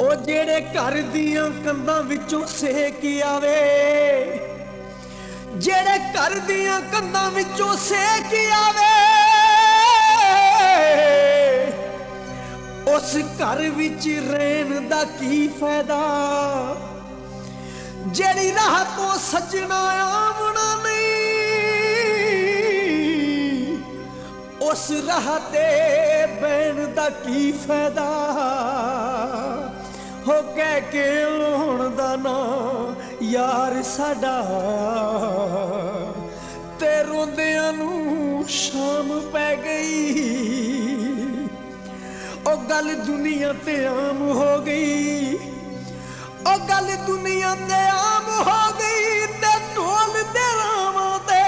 ਉਹ ਜਿਹੜੇ ਘਰ ਦੀਆਂ ਕੰਧਾਂ ਵਿੱਚੋਂ ਸੇਕ ਆਵੇ, ਜਿਹੜੇ ਘਰ ਦੀਆਂ ਕੰਧਾਂ ਵਿੱਚੋਂ ਸੇਕ ਆਵੇ, ਉਸ ਘਰ ਵਿੱਚ ਰਹਿਣ ਦਾ ਕੀ ਫਾਇਦਾ। ਜਿਹੜੀ ਰਾਹ ਤੋਂ ਸੱਜਣਾ ਆਵਣਾ ਨਹੀਂ, ਉਸ ਰਾਹ ਤੇ ਬਹਿਣ ਦਾ ਕੀ ਫਾਇਦਾ। ਹੋ ਕਹਿ ਕੇ ਲਾਉਣ ਦਾ ਨਾਂ ਯਾਰ ਸਾਡਾ, ਤੇ ਰੋਂਦਿਆਂ ਨੂੰ ਸ਼ਾਮ ਪੈ ਗਈ। ਉਹ ਗੱਲ ਦੁਨੀਆ ਤੇ ਆਮ ਹੋ ਗਈ, ਉਹ ਗੱਲ ਦੁਨੀਆ ਤੇ ਆਮ ਹੋ ਗਈ। ਤੇ ਢੋਲ ਦੇ ਰਾਵਾਂ ਤੇ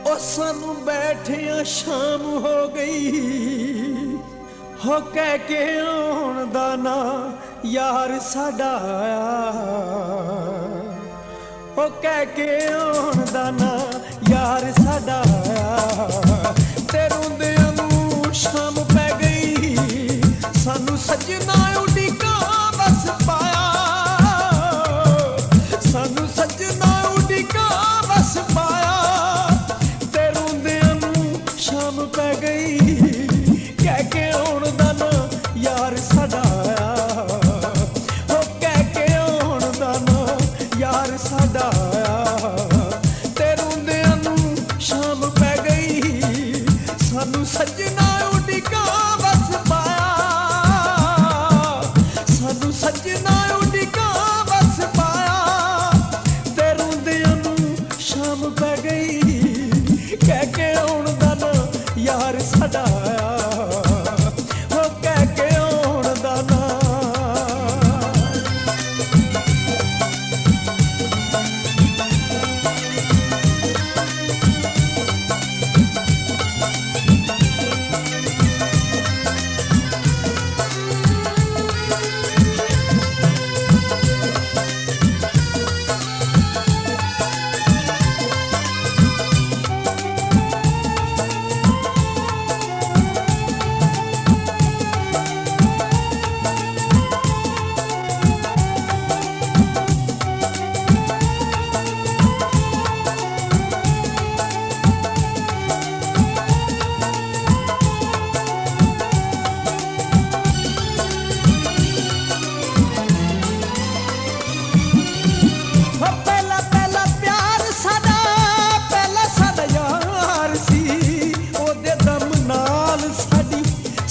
ਉਹ ਸਾਨੂੰ ਬੈਠਿਆਂ ਸ਼ਾਮ ਹੋ ਗਈ। ਹੋ ਕਹਿ ਕੇ ਆਉਣ ਦਾ ਨਾਂ ਯਾਰ ਸਾਡਾ, ਹੋ ਕਹਿ ਕੇ ਆਉਣ ਦਾ ਨਾਂ ਯਾਰ ਸਾਡਾ। ਤੇ ਰੋਂਦਿਆਂ ਨੂੰ ਸ਼ਾਮ ਪੈ ਗਈ, ਸਾਨੂੰ ਸੱਜਣਾ ਉਡੀਕਾਂ ਬਸ ਪਾਇਆ, ਸਾਨੂੰ ਸੱਜਣਾ ਉਡੀਕਾਂ ਬਸ ਪਾਇਆ। ਤੇ ਰੋਂਦਿਆਂ ਨੂੰ ਸ਼ਾਮ ਪੈ ਗਈ, ਕਹਿ ਕੇ ਆਉਣ ਦਾ ਨਾਂ ਯਾਰ ਸਾਡਾ, ਹੋ ਕਹਿ ਕੇ ਆਉਣ ਦਾ ਨਾਂ ਯਾਰ ਸਾਡਾ। ਤੇ ਰੋਂਦਿਆਂ ਨੂੰ ਸ਼ਾਮ ਪੈ ਗਈ, ਸਾਨੂੰ ਸੱਜਣਾ ਉਡੀਕਾਂ ਬਸ ਪਾਇਆ, ਸਾਨੂੰ ਸੱਜਣਾ ਉਡੀਕਾਂ ਬਸ ਪਾਇਆ। ਤੇ ਰੋਂਦਿਆਂ ਨੂੰ ਸ਼ਾਮ ਪੈ ਗਈ, ਕਹਿ ਕੇ ਆਉਣ ਦਾ ਨਾਂ ਯਾਰ ਸਾਡਾ, ਹੋ ਕਹਿ ਕੇ ਆਉਣ ਦਾ ਨਾਂ।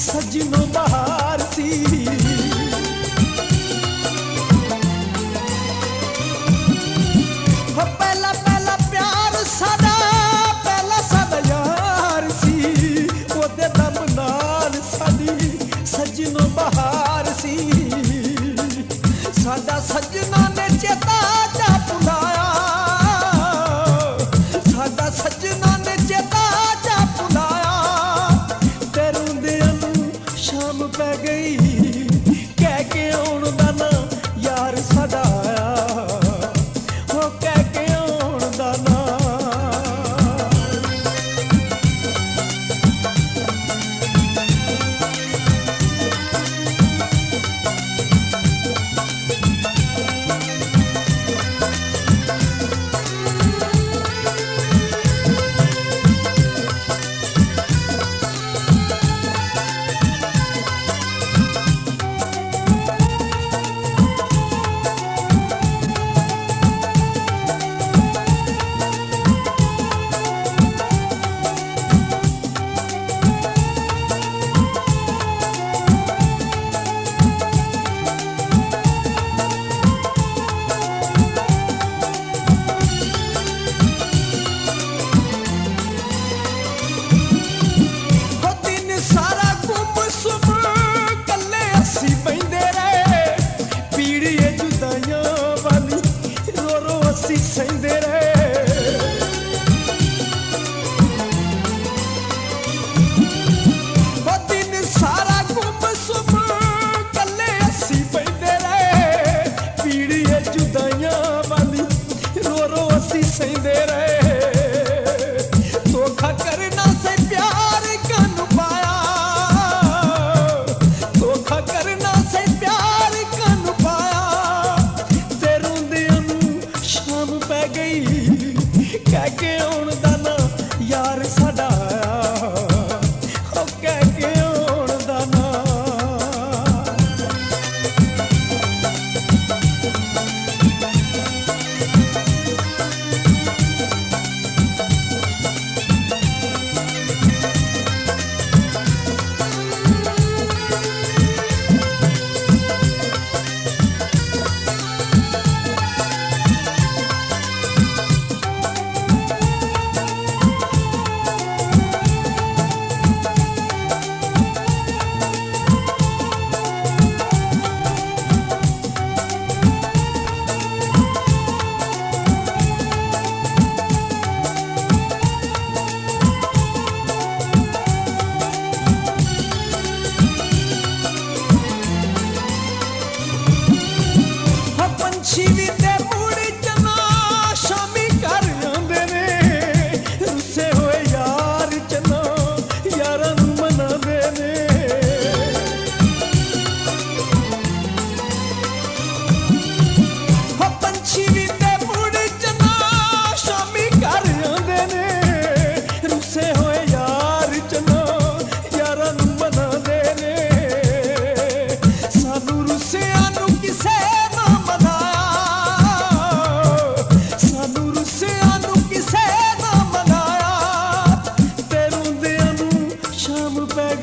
ਸੱਜਣੋਂ ਬਹਾਰ ਸੀ, ਪਹਿਲਾ ਪਹਿਲਾ ਪਿਆਰ ਸਾਡਾ, ਪਹਿਲਾ ਸਾਡਾ ਯਾਰ ਸੀ। ਉਹਦੇ ਦਮ ਨਾਲ ਸਾਡੀ ਸੱਜਣੋਂ ਬਹਾਰ ਸੀ। ਸਾਡਾ ਸੱਜਣਾ ਨੇ ਚੇਤਾ ਜਾ ਭੁਲਾਇਆ, ਸਾਡਾ ਸੱਜਣਾ ਨੇ ਚੇਤਾ ਜਾ ਭੁਲਾਇਆ। ਤੇ ਰੋਂਦਿਆਂ ਨੂੰ ਸ਼ਾਮ ਪੈ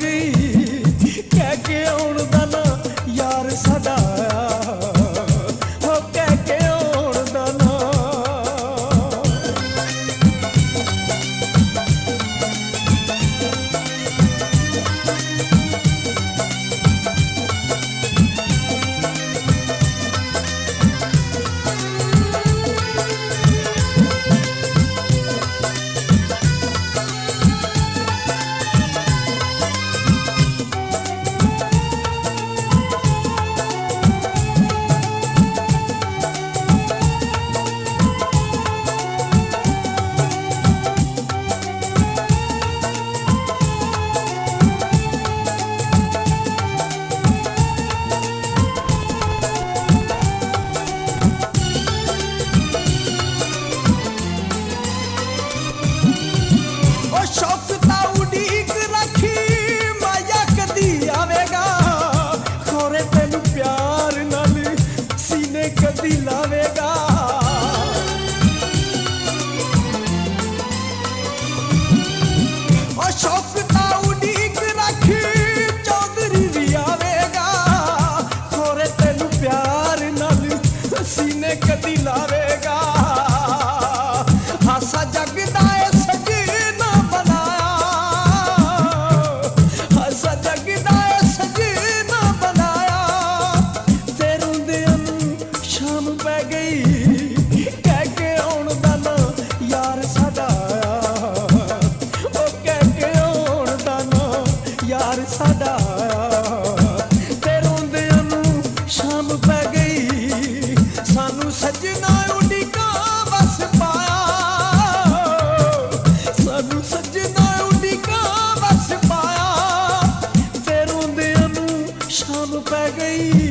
गई कह के आउण दा ना यार साडा हो कह के आउण दा ना कदी लावेगा और शौक ता उड़ीक रखी चौधरी भी आवेगा खोरे तेनू प्यार नाल सीने कदी लावेगा हासा जगदा है सजना बनाया हासा जगदा है सजना बनाया तेरू दियां शाम पै गई कह के आउण दा ना यार साडा ओ कह के आउण दा ना यार साडा ते रोंदियां नूं शाम पै गई सानू सजना उड़ीका बस पाया सानू सजना उड़ीका बस पाया ते रोंदियां नूं शाम पै गई